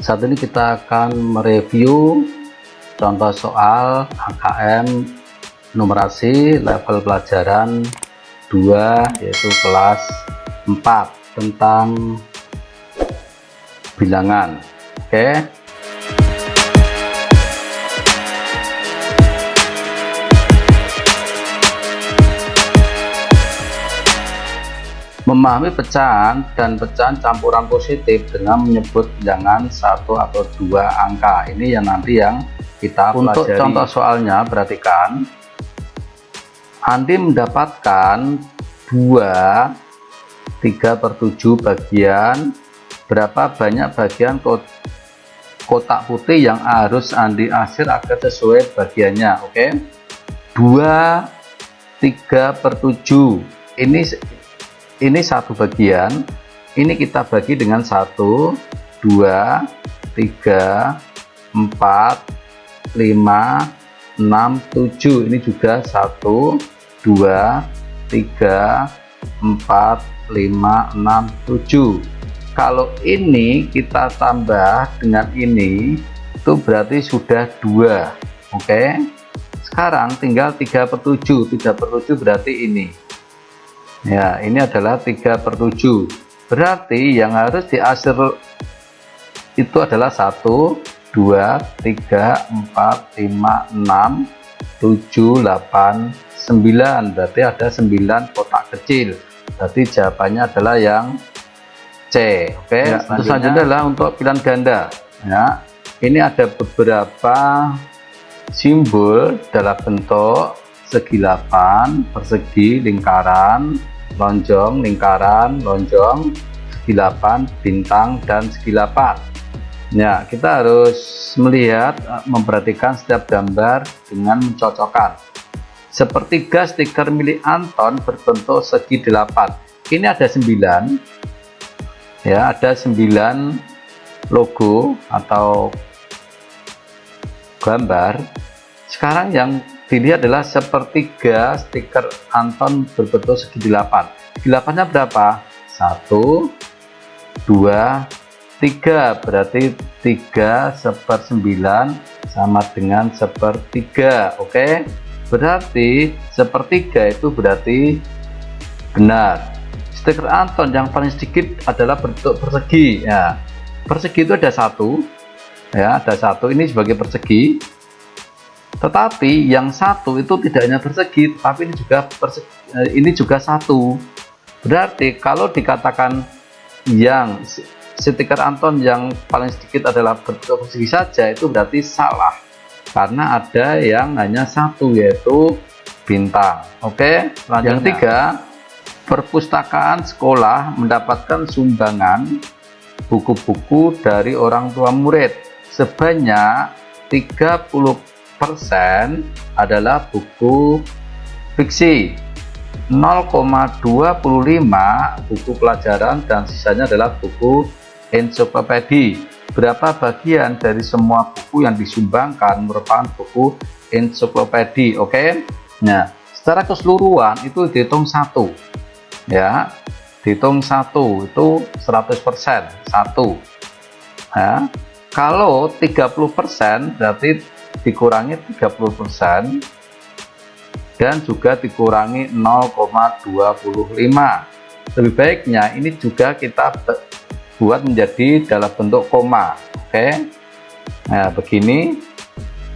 Saat ini kita akan mereview contoh soal HKM numerasi level pelajaran 2 yaitu kelas 4 tentang bilangan. Oke. Memahami pecahan dan pecahan campuran positif dengan menyebut bilangan 1 atau 2 angka. Ini yang nanti yang kita pelajari. Untuk contoh soalnya, perhatikan. Andi mendapatkan 3/7 bagian. Berapa banyak bagian kotak putih yang harus Andi asir agar sesuai bagiannya? Oke. 3/7. Ini satu bagian, ini kita bagi dengan 1, 2, 3, 4, 5, 6, 7. Ini juga 1, 2, 3, 4, 5, 6, 7. Kalau ini kita tambah dengan ini, itu berarti sudah 2. Oke. Sekarang tinggal 3/7. 3/7 berarti ini. Ya, ini adalah 3/7. Berarti yang harus diasir itu adalah 1, 2, 3, 4, 5, 6, 7, 8, 9. Berarti ada 9 kotak kecil. Berarti jawabannya adalah yang C. Oke. Ya, selanjutnya adalah untuk pilihan ganda. Ya, ini ada beberapa simbol dalam bentuk segi 8, persegi, lingkaran, lonjong, lingkaran, lonjong, segi 8, bintang, dan segi 8. Ya, kita harus melihat, memperhatikan setiap gambar dengan mencocokkan. Sepertiga stiker milik Anton berbentuk segi 8. Ini ada 9. Ya, ada 9 logo atau gambar. Sekarang yang dilihat adalah sepertiga stiker Anton berbentuk segi 8. Segi 8-nya berapa? 1, 2, 3. Berarti 3/9 sama dengan sepertiga. Oke. Berarti sepertiga itu berarti benar. Stiker Anton yang paling sedikit adalah bentuk persegi. Ya, persegi itu ada 1. Ya, ada 1. Ini sebagai persegi. Tetapi yang 1 itu tidak hanya persegi, tapi ini juga 1. Berarti kalau dikatakan yang stiker Anton yang paling sedikit adalah bentuk persegi saja, itu berarti salah. Karena ada yang hanya 1, yaitu bintang. Oke. Yang 3, perpustakaan sekolah mendapatkan sumbangan buku-buku dari orang tua murid sebanyak 30% adalah buku fiksi, 0,25 buku pelajaran, dan sisanya adalah buku ensiklopedi. Berapa bagian dari semua buku yang disumbangkan merupakan buku ensiklopedi? Oke. Nah, secara keseluruhan itu dihitung 1. Ya, dihitung 1 itu 100%, 1. Ya. Kalau 30% berarti dikurangi 30% dan juga dikurangi 0,25. Lebih baiknya ini juga kita buat menjadi dalam bentuk koma. Oke. Nah, begini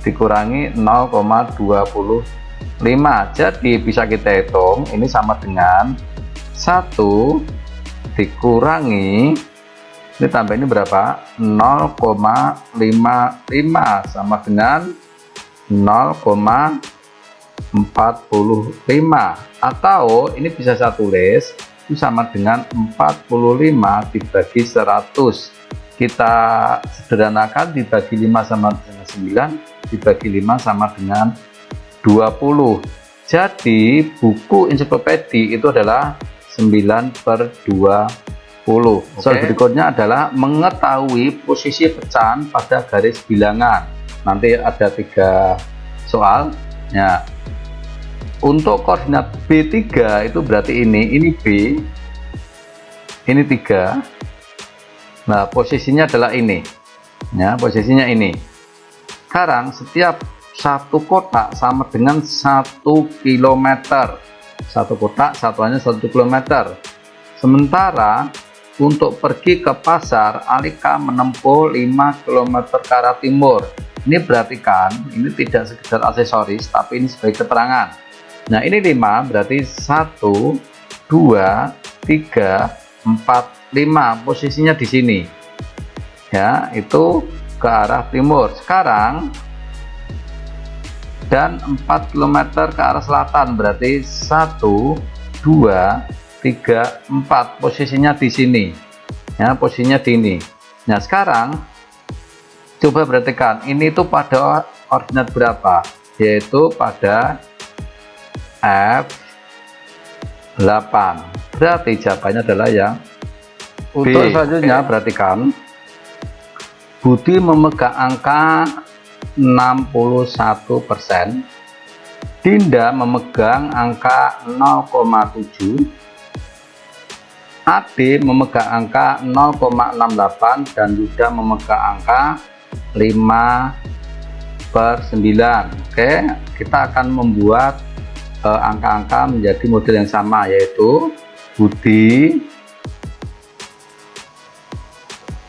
dikurangi 0,25. Jadi bisa kita hitung ini sama dengan 1 dikurangi, ini tambah ini berapa? 0,55 sama dengan 0,45. Atau ini bisa saya tulis, itu sama dengan 45 dibagi 100. Kita sederhanakan, dibagi 5 sama dengan 9, dibagi 5 sama dengan 20. Jadi buku ensiklopedi itu adalah 9/20. Soal berikutnya adalah mengetahui posisi pecahan pada garis bilangan. Nanti ada 3 soal. Ya. Untuk koordinat B3 itu berarti ini B, ini 3. Nah, posisinya adalah ini. Ya, posisinya ini. Sekarang setiap satu kotak sama dengan 1 kilometer. Satu kotak satuannya 1 kilometer. Sementara untuk pergi ke pasar, Alika menempuh 5 km ke arah timur. Ini perhatikan, ini tidak sekedar aksesoris, tapi ini sebagai keterangan. Nah, ini 5, berarti 1, 2, 3, 4, 5. Posisinya di sini. Ya, itu ke arah timur. Sekarang dan 4 km ke arah selatan, berarti 1, 2, 3, 4. Posisinya di sini. Ya, posisinya di ini. Nah, sekarang coba perhatikan, ini tuh pada koordinat berapa? Yaitu pada F8. Berarti jawabannya adalah yang B. Untuk selanjutnya perhatikan, Budi memegang angka 61%, Dinda memegang angka 0,7, Ade memegang angka 0,68, dan Yuda memegang angka 5/9. Oke, kita akan membuat angka-angka menjadi model yang sama, yaitu Budi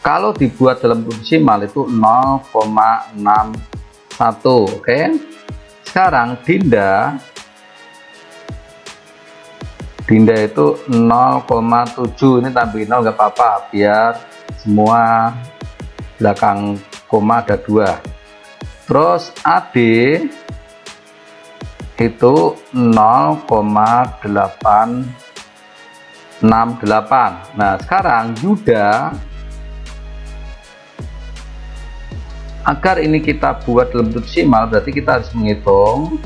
kalau dibuat dalam desimal itu 0,61. Oke, sekarang Dinda itu 0,7. Ini tambahin 0 nggak apa-apa, biar semua belakang koma ada 2. Terus Ade itu 0,868. Nah, sekarang Yuda, agar ini kita buat dalam desimal, berarti kita harus menghitung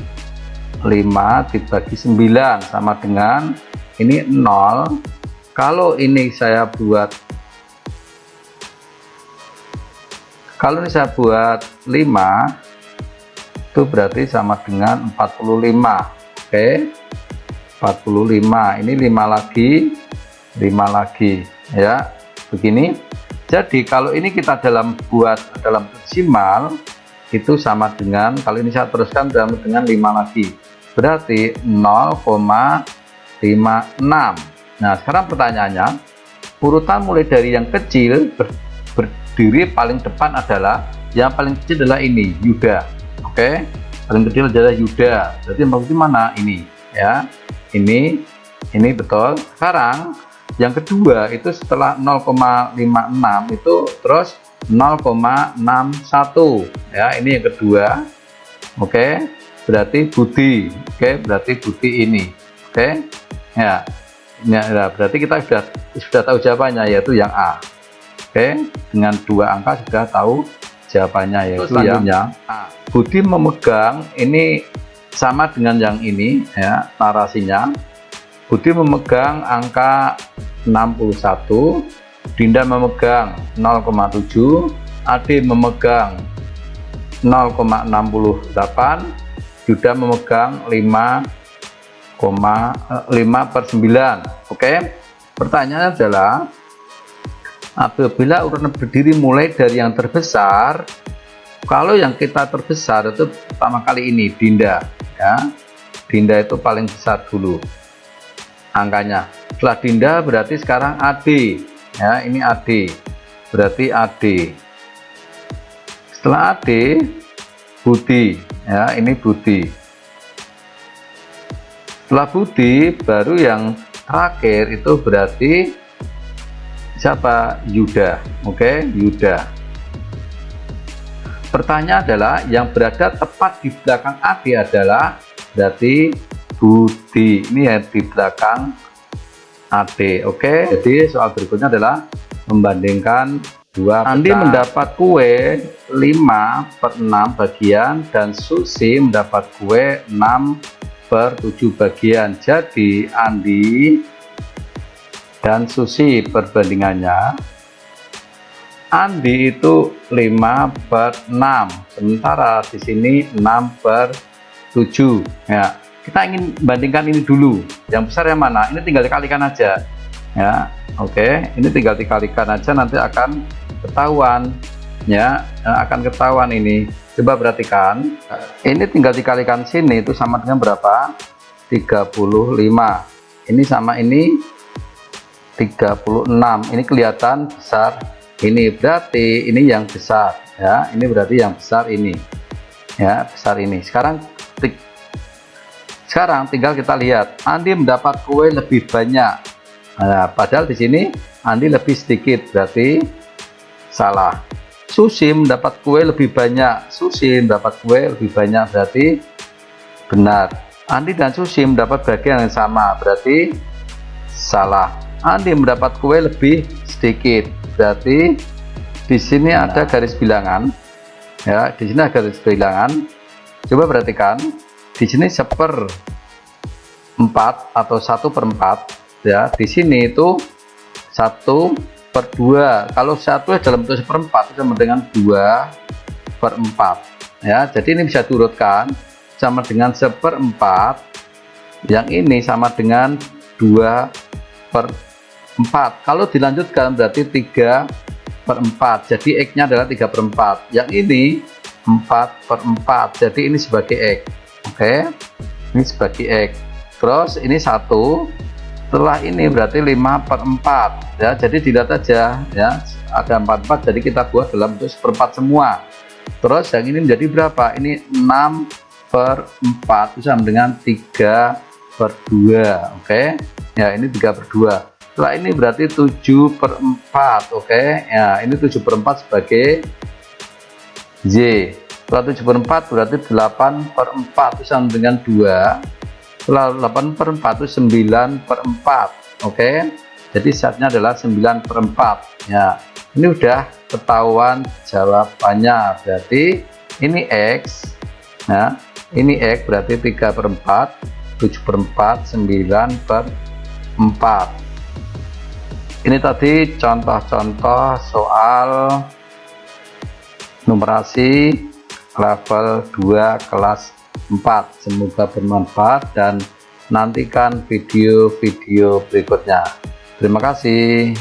5 dibagi 9 sama dengan ini 0. Kalau ini saya buat 5, itu berarti sama dengan 45. Oke, 45. Ini 5 lagi ya, begini. Jadi kalau ini kita buat dalam desimal, itu sama dengan, kalau ini saya teruskan dengan 5 lagi, berarti 0,56. Nah, sekarang pertanyaannya, urutan mulai dari yang kecil berdiri paling depan adalah, yang paling kecil adalah ini, Yuda. Oke, paling kecil adalah Yuda. Berarti yang paling mana? Ini ya, ini betul. Sekarang yang kedua itu setelah 0,56 itu terus 0,61 ya, ini yang kedua. Oke, berarti Budi. Oke, berarti Budi ini. Oke ya, ya, berarti kita sudah tahu jawabannya, yaitu yang A. Oke, dengan 2 angka sudah tahu jawabannya, yaitu yang A. Budi memegang, ini sama dengan yang ini ya, narasinya. Budi memegang angka 61, Dinda memegang 0,7, Ade memegang 0,68, Yuda memegang 5/9. Oke, pertanyaannya adalah, apabila urutan berdiri mulai dari yang terbesar, kalau yang kita terbesar itu pertama kali ini Dinda ya, Dinda itu paling besar dulu angkanya. Setelah Dinda berarti sekarang Ade ya, ini Ade, berarti Ade. Setelah Ade Budi ya, ini Budi. Setelah Budi baru yang terakhir itu berarti siapa? Yuda. Oke, Yuda. Pertanyaan adalah, yang berada tepat di belakang Ade adalah berarti Budi. Ini ya, di belakang Ade. Oke, jadi soal berikutnya adalah membandingkan 2 peta. Andi mendapat kue 5/6 bagian dan Susi mendapat kue 6/7 bagian. Jadi Andi dan Susi perbandingannya, Andi itu 5/6, sementara di sini 6/7 ya. Kita ingin bandingkan ini dulu, yang besar yang mana? Ini tinggal dikalikan aja ya. Oke, ini tinggal dikalikan aja, nanti akan ketahuan ya, akan ketahuan ini. Coba perhatikan, ini tinggal dikalikan sini itu sama dengan berapa? 35. Ini sama ini 36. Ini kelihatan besar. Ini berarti ini yang besar, ya. Ini berarti yang besar ini, ya, besar ini. Sekarang tinggal kita lihat, Andi mendapat kue lebih banyak. Nah, padahal di sini Andi lebih sedikit, berarti salah. Susi mendapat kue lebih banyak. Susi mendapat kue lebih banyak, berarti benar. Andi dan Susi mendapat bagian yang sama, berarti salah. Andi mendapat kue lebih sedikit, berarti di sini ada garis bilangan, ya. Di sini ada garis bilangan. Coba perhatikan, di sini 1/4 atau 1/4, ya. Di sini itu 1/2. Kalau 1 dalam bentuk 1/4 itu sama dengan 2/4, ya. Jadi ini bisa diurutkan sama dengan 1/4, yang ini sama dengan 2/4. Kalau dilanjutkan berarti 3/4, jadi X nya adalah 3/4. Yang ini 4/4, jadi ini sebagai X. Oke, ini sebagai X. Terus ini 1, setelah ini berarti 5/4, ya. Jadi dilihat aja, ya, ada 4/4, jadi kita buat dalam bentuk 1/4 semua. Terus yang ini menjadi berapa? Ini 6/4, itu sama dengan 3/2. Oke, ya, ini 3/2. Setelah ini berarti 7/4. Oke, ya, ini 7/4 sebagai Y. Setelah 7/4 berarti 8/4, itu sama dengan 2. Setelah 8/4 itu 9/4. Oke, jadi saatnya adalah 9/4. Ya, ini udah ketahuan jawabannya. Berarti ini X, nah ini X berarti 3/4, 7/4, 9/4. Ini tadi contoh-contoh soal numerasi level 2 kelas 4. Semoga bermanfaat dan nantikan video-video berikutnya. Terima kasih.